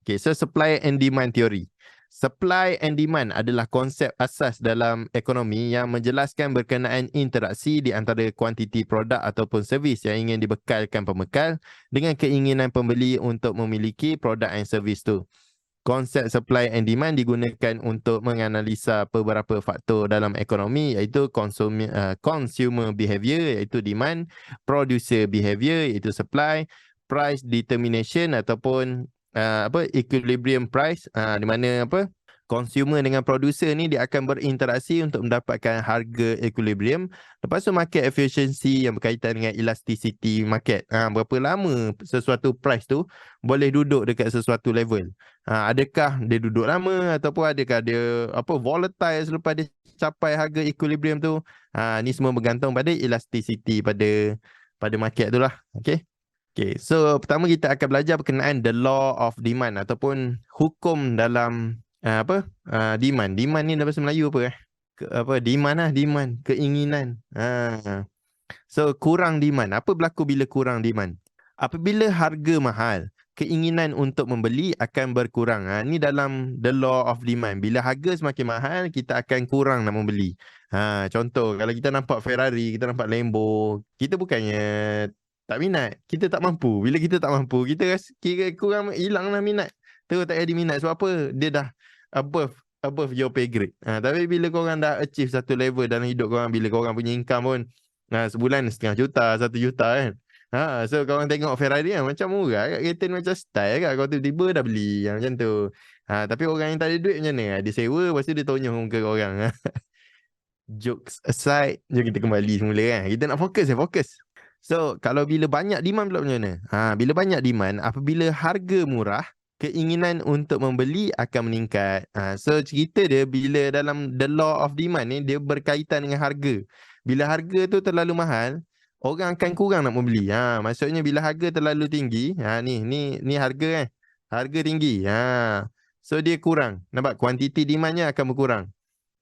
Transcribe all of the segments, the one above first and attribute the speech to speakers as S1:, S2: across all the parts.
S1: Okay, so supply and demand theory. Supply and demand adalah konsep asas dalam ekonomi yang menjelaskan berkenaan interaksi di antara kuantiti produk ataupun servis yang ingin dibekalkan pembekal dengan keinginan pembeli untuk memiliki produk dan servis tu. Konsep supply and demand digunakan untuk menganalisa beberapa faktor dalam ekonomi iaitu consumer behavior iaitu demand, producer behavior iaitu supply, price determination ataupun equilibrium price, di mana consumer dengan producer ni dia akan berinteraksi untuk mendapatkan harga equilibrium. Lepas tu market efficiency yang berkaitan dengan elasticity market. Berapa lama sesuatu price tu boleh duduk dekat sesuatu level. Adakah dia duduk lama ataupun adakah dia volatile selepas dia capai harga equilibrium tu. Ni semua bergantung pada elasticity pada market tu lah. Okay, so pertama kita akan belajar berkenaan the law of demand ataupun hukum dalam demand. Demand ni dalam bahasa Melayu demand lah, demand, keinginan. So kurang demand. Apa berlaku bila kurang demand? Apabila harga mahal, keinginan untuk membeli akan berkurang. Ni dalam the law of demand. Bila harga semakin mahal, kita akan kurang nak membeli. Contoh, kalau kita nampak Ferrari, kita nampak Lambo, kita bukannya tak minat, kita tak mampu. Bila kita tak mampu, kita kira kurang, hilanglah minat. Tu tak ada minat sebab apa? Dia dah above your pay grade. Tapi bila korang dah achieve satu level dalam hidup korang, bila korang punya income pun sebulan 500,000, 1 juta kan. So korang tengok Ferrari kan, macam murah kat kereta ni, macam style kan. Kau tiba-tiba dah beli macam tu. Tapi orang yang tak ada duit macam mana? Dia sewa, lepas tu dia tonyong muka korang. Jokes aside, jom kita kembali semula kan. Kita nak fokus. So kalau bila banyak demand pula macam mana? Bila banyak demand, apabila harga murah, keinginan untuk membeli akan meningkat. So cerita dia bila dalam the law of demand ni, dia berkaitan dengan harga. Bila harga tu terlalu mahal, orang akan kurang nak membeli. Maksudnya bila harga terlalu tinggi, ni harga kan. Harga tinggi. So dia kurang. Nampak kuantiti demandnya akan berkurang.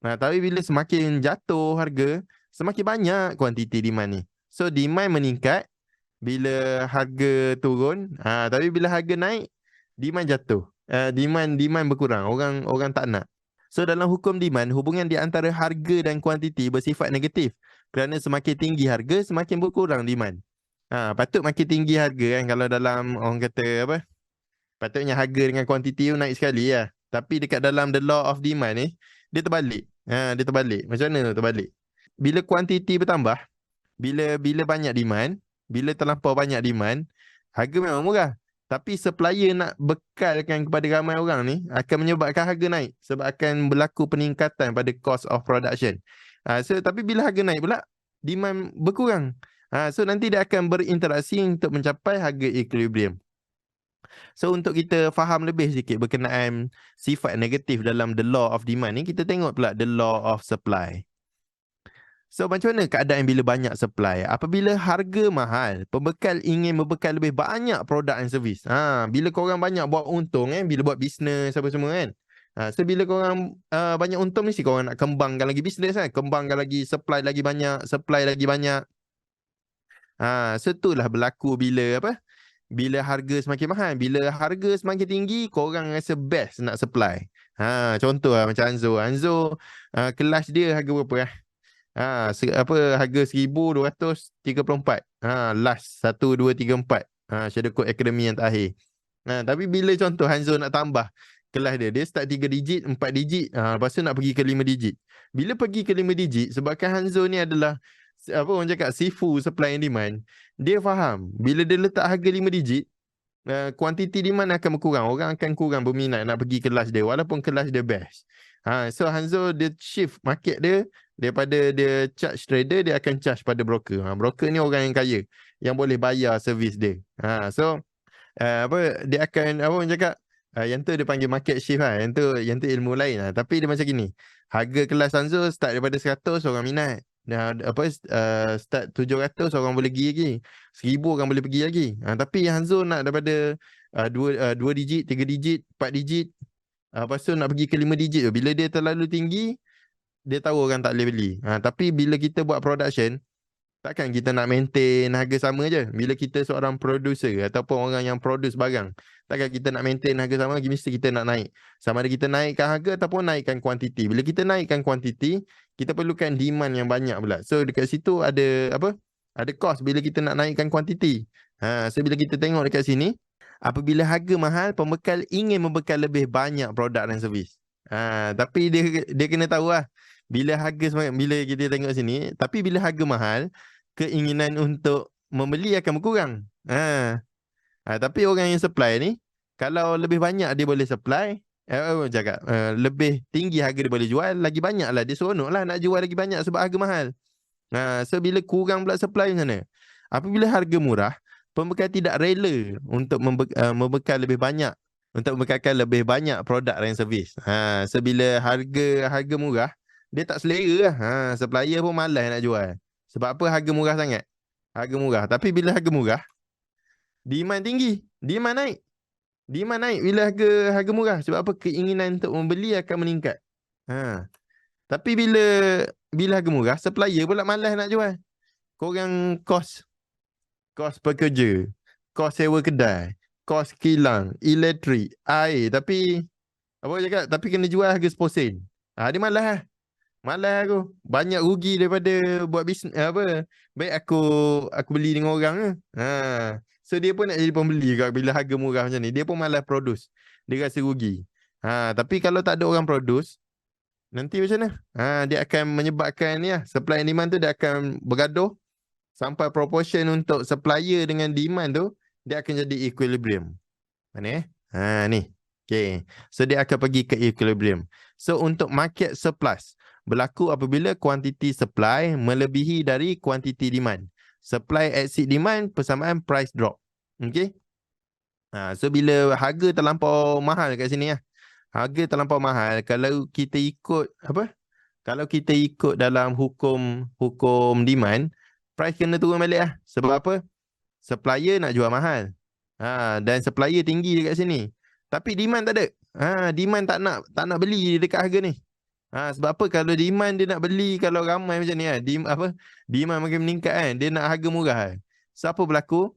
S1: Tapi bila semakin jatuh harga, semakin banyak kuantiti demand ni. So demand meningkat bila harga turun. Tapi bila harga naik, demand jatuh. Demand berkurang. Orang tak nak. So dalam hukum demand, hubungan di antara harga dan kuantiti bersifat negatif. Kerana semakin tinggi harga, semakin berkurang demand. Patut makin tinggi harga kan. Kalau dalam orang kata patutnya harga dengan kuantiti tu naik sekali lah. Tapi dekat dalam the law of demand ni, dia terbalik. Dia terbalik. Macam mana terbalik? Bila kuantiti bertambah, bila banyak demand, bila terlampau banyak demand, harga memang murah. Tapi supplier nak bekalkan kepada ramai orang ni akan menyebabkan harga naik sebab akan berlaku peningkatan pada cost of production. Tapi bila harga naik pula, demand berkurang. So nanti dia akan berinteraksi untuk mencapai harga equilibrium. So untuk kita faham lebih sikit berkenaan sifat negatif dalam the law of demand ni, kita tengok pula the law of supply. So macam mana keadaan bila banyak supply? Apabila harga mahal, pembekal ingin membekal lebih banyak produk dan servis. Bila korang banyak buat untung bila buat bisnes apa semua kan. So bila korang banyak untung, mesti korang nak kembangkan lagi bisnes kan. Kembangkan lagi, supply lagi banyak. So itulah berlaku bila harga semakin mahal. Bila harga semakin tinggi, korang rasa best nak supply. Contoh macam Hanzo, kelas dia harga berapa harga 1,234. Last 1, 2, 3, 4. Shadow Code Academy yang terakhir. Tapi bila contoh Hanzo nak tambah kelas dia start 3 digit, 4 digit, lepas tu nak pergi ke 5 digit. Bila pergi ke 5 digit, sebabkan Hanzo ni adalah orang cakap sifu supply and demand, dia faham bila dia letak harga 5 digit, kuantiti demand akan berkurang. Orang akan kurang berminat nak pergi kelas dia walaupun kelas dia best. So Hanzo dia shift market dia daripada dia charge trader, dia akan charge pada broker. Broker ni orang yang kaya yang boleh bayar servis dia. So dia akan orang cakap yang tu dia panggil market shift yang tu ilmu lain tapi dia macam gini. Harga kelas Hanzo start daripada 100, orang minat. Start 700 orang boleh pergi lagi, 1,000 orang boleh pergi lagi. Tapi Hanzo nak daripada 2 digit, 3 digit, 4 digit, lepas tu nak pergi ke 5 digit tu. Bila dia terlalu tinggi, dia tahu orang tak boleh beli. Tapi bila kita buat production, Takkan kita nak maintain harga sama je. Bila kita seorang producer ataupun orang yang produce barang, takkan kita nak maintain harga sama, mesti kita nak naik. Sama ada kita naikkan harga ataupun naikkan kuantiti. Bila kita naikkan kuantiti, kita perlukan demand yang banyak pula. So dekat situ ada apa? Ada cost bila kita nak naikkan kuantiti. So bila kita tengok dekat sini, apabila harga mahal, pembekal ingin membekal lebih banyak produk dan servis. Tapi dia kena tahu lah, bila kita tengok sini, tapi bila harga mahal, keinginan untuk membeli akan berkurang. Tapi orang yang supply ni, kalau lebih banyak dia boleh supply, lebih tinggi harga dia boleh jual, lagi banyak lah dia seronok lah nak jual lagi banyak sebab harga mahal. So bila kurang pula supply macam mana? Apabila harga murah, pembekal tidak rela untuk membekal lebih banyak, untuk membekalkan lebih banyak produk dan servis. So bila harga murah, dia tak selera lah. Supplier pun malas nak jual. Sebab apa? Harga murah sangat. Harga murah. Tapi bila harga murah, demand tinggi. Demand naik. Demand naik bila harga murah. Sebab apa? Keinginan untuk membeli akan meningkat. Tapi bila harga murah, supplier pula malas nak jual. Korang kos pekerja, kos sewa kedai, kos kilang, elektrik, air. Tapi apa cakap? Tapi kena jual harga 10 sen. Dia malas lah. Malas aku. Banyak rugi daripada buat bisnes apa. Baik aku beli dengan orang So dia pun nak jadi pembeli bila harga murah macam ni. Dia pun malas produce. Dia rasa rugi. Tapi kalau tak ada orang produce, nanti macam mana? Dia akan menyebabkan supply and demand tu dia akan bergaduh sampai proportion untuk supplier dengan demand tu dia akan jadi equilibrium. Mana ni. Okay. So dia akan pergi ke equilibrium. So untuk market surplus berlaku apabila kuantiti supply melebihi dari kuantiti demand. Supply exceed demand persamaan price drop. Okay. So bila harga terlampau mahal kat sini harga terlampau mahal, kalau kita ikut apa? Kalau kita ikut dalam hukum demand, price kena turun balik Sebab apa? Supplier nak jual mahal. Dan supplier tinggi dekat sini. Tapi demand tak ada. Demand tak nak beli dekat harga ni. Sebab apa? Kalau demand dia nak beli, kalau ramai macam ni demand makin meningkat dia nak harga murah So apa berlaku?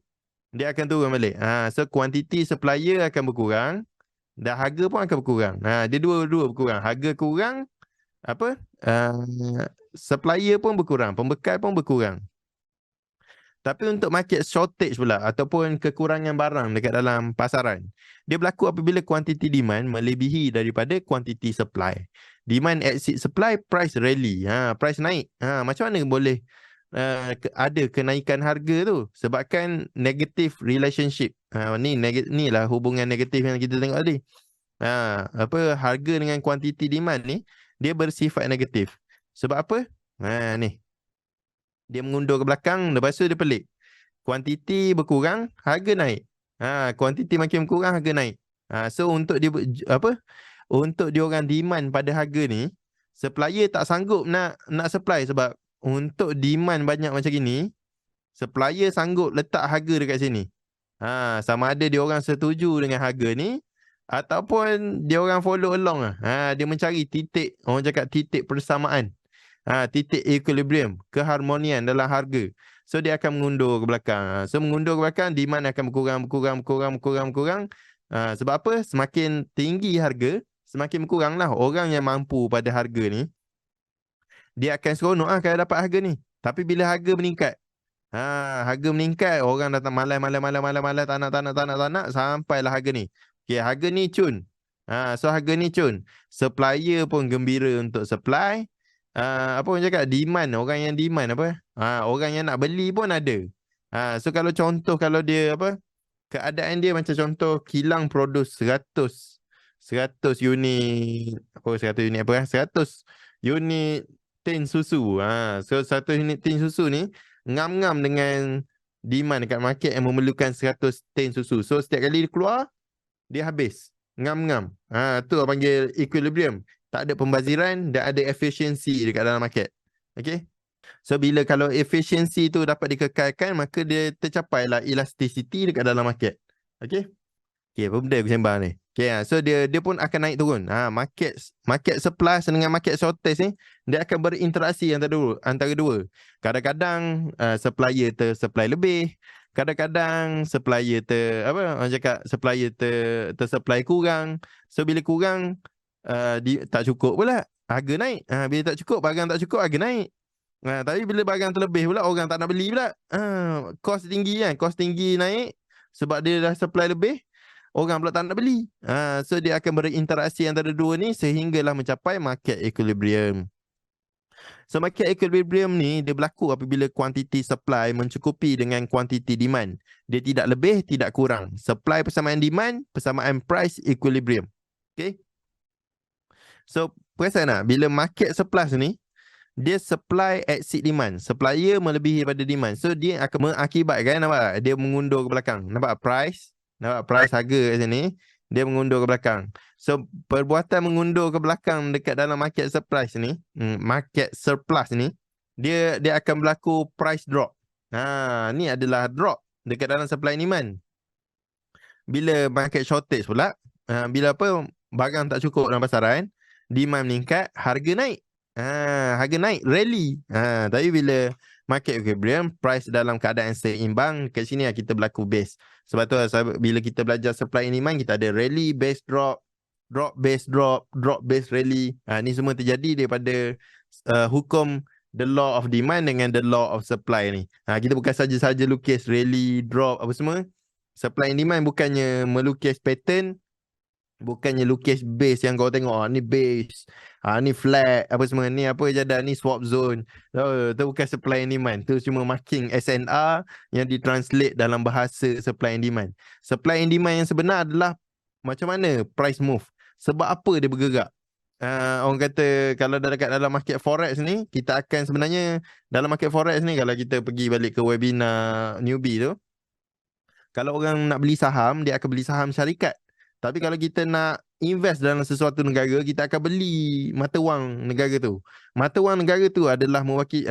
S1: Dia akan turun balik. So kuantiti supplier akan berkurang dan harga pun akan berkurang. Dia dua-dua berkurang. Harga kurang, supplier pun berkurang, pembekal pun berkurang. Tapi untuk market shortage pula ataupun kekurangan barang dekat dalam pasaran, dia berlaku apabila kuantiti demand melebihi daripada kuantiti supply. Demand exceed supply, price rally. Price naik. Macam mana boleh ada kenaikan harga tu? Sebabkan negative relationship. Ni lah hubungan negatif yang kita tengok tadi. Harga dengan kuantiti demand ni dia bersifat negatif. Sebab apa? Ni. Dia mengundur ke belakang, lepas tu dia pelik. Kuantiti berkurang, harga naik. Kuantiti makin berkurang, harga naik. So untuk untuk dia orang demand pada harga ni, supplier tak sanggup nak supply sebab untuk demand banyak macam gini, supplier sanggup letak harga dekat sini. Sama ada dia orang setuju dengan harga ni ataupun dia orang follow along dia mencari titik, orang cakap titik persamaan. Titik equilibrium, keharmonian dalam harga. So dia akan mengundur ke belakang. So mengundur ke belakang, demand akan berkurang. Sebab apa? Semakin tinggi harga, semakin berkuranglah orang yang mampu pada harga ni. Dia akan seronok kalau dapat harga ni. Tapi bila harga meningkat, harga meningkat, orang datang malas, tak nak sampailah harga ni. Okay, harga ni cun. So harga ni cun. Supplier pun gembira untuk supply. Apa orang cakap? Demand. Orang yang demand orang yang nak beli pun ada. So kalau contoh, kalau dia keadaan dia macam contoh kilang produce 100 unit 100 unit tin susu. So 100 unit tin susu ni ngam-ngam dengan demand dekat market yang memerlukan 100 tin susu. So setiap kali dia keluar, dia habis. Ngam-ngam. Tu orang panggil equilibrium. Tak ada pembaziran dan ada efisiensi dekat dalam market. Okay. So kalau efisiensi tu dapat dikekalkan, maka dia tercapailah elasticity dekat dalam market. Okay. Okay, apa benda aku sembang ni? Okay, so dia pun akan naik turun. Market supply dengan market shortage ni dia akan berinteraksi antara dua. Kadang-kadang supplier tersupply lebih, kadang-kadang supplier orang cakap supplier tersupply kurang. So bila kurang tak cukup pula, harga naik. Bila tak cukup, barang tak cukup, harga naik. Tapi bila barang terlebih pula, orang tak nak beli pula. Kos tinggi kan, kos tinggi naik sebab dia dah supply lebih. Orang pula tak nak beli. So dia akan berinteraksi antara dua ni sehinggalah mencapai market equilibrium. So market equilibrium ni dia berlaku apabila kuantiti supply mencukupi dengan kuantiti demand. Dia tidak lebih, tidak kurang. Supply persamaan demand, persamaan price equilibrium. Okay. So perasan tak bila market surplus ni dia supply exceed demand. Supplier melebihi daripada demand. So dia akan mengakibatkan nampak dia mengundur ke belakang. Nampak price harga kat sini dia mengundur ke belakang. So perbuatan mengundur ke belakang dekat dalam market surplus ni, dia akan berlaku price drop. Ni adalah drop dekat dalam supply and demand. Bila market shortage pula, bila barang tak cukup dalam pasaran, demand meningkat, harga naik. Harga naik, rally. Tapi bila market equilibrium, price dalam keadaan seimbang, kat sini kita berlaku base. Sebab tu bila kita belajar supply and demand, kita ada rally, base drop, drop base drop, drop base rally. Ni semua terjadi daripada hukum the law of demand dengan the law of supply ni. Kita bukan saja-saja lukis rally, drop apa semua. Supply and demand bukannya melukis pattern, bukannya lukis base yang kau tengok ni base, ni flat apa semua, ni apa je dah, ni swap zone. Tu bukan supply and demand, tu cuma marking SNR yang ditranslate dalam bahasa supply and demand. Supply and demand yang sebenar adalah macam mana price move, sebab apa dia bergerak. Orang kata kalau dah dekat dalam market forex ni, kita akan sebenarnya dalam market forex ni, kalau kita pergi balik ke webinar newbie tu, kalau orang nak beli saham, dia akan beli saham syarikat. Tapi kalau kita nak invest dalam sesuatu negara, kita akan beli mata wang negara tu. Mata wang negara tu adalah mewakili,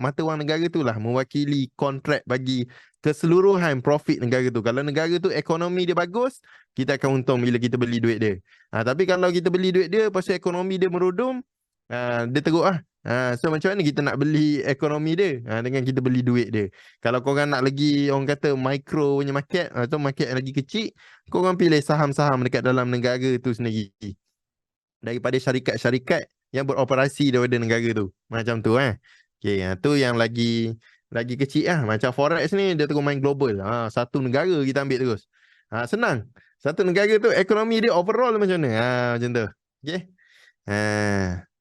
S1: mata wang negara tu lah mewakili kontrak bagi keseluruhan profit negara tu. Kalau negara tu ekonomi dia bagus, kita akan untung bila kita beli duit dia. Tapi kalau kita beli duit dia, pasal ekonomi dia merudum, dia teruk lah. So macam mana kita nak beli ekonomi dia dengan kita beli duit dia. Kalau korang nak lagi orang kata micro punya market atau market yang lagi kecil, korang pilih saham-saham dekat dalam negara tu sendiri daripada syarikat-syarikat yang beroperasi daripada negara tu. Macam tu Okay, tu yang lagi kecil lah. Macam forex ni dia terus main global. Satu negara kita ambil terus. Senang. Satu negara tu ekonomi dia overall macam mana. Macam tu. Okay.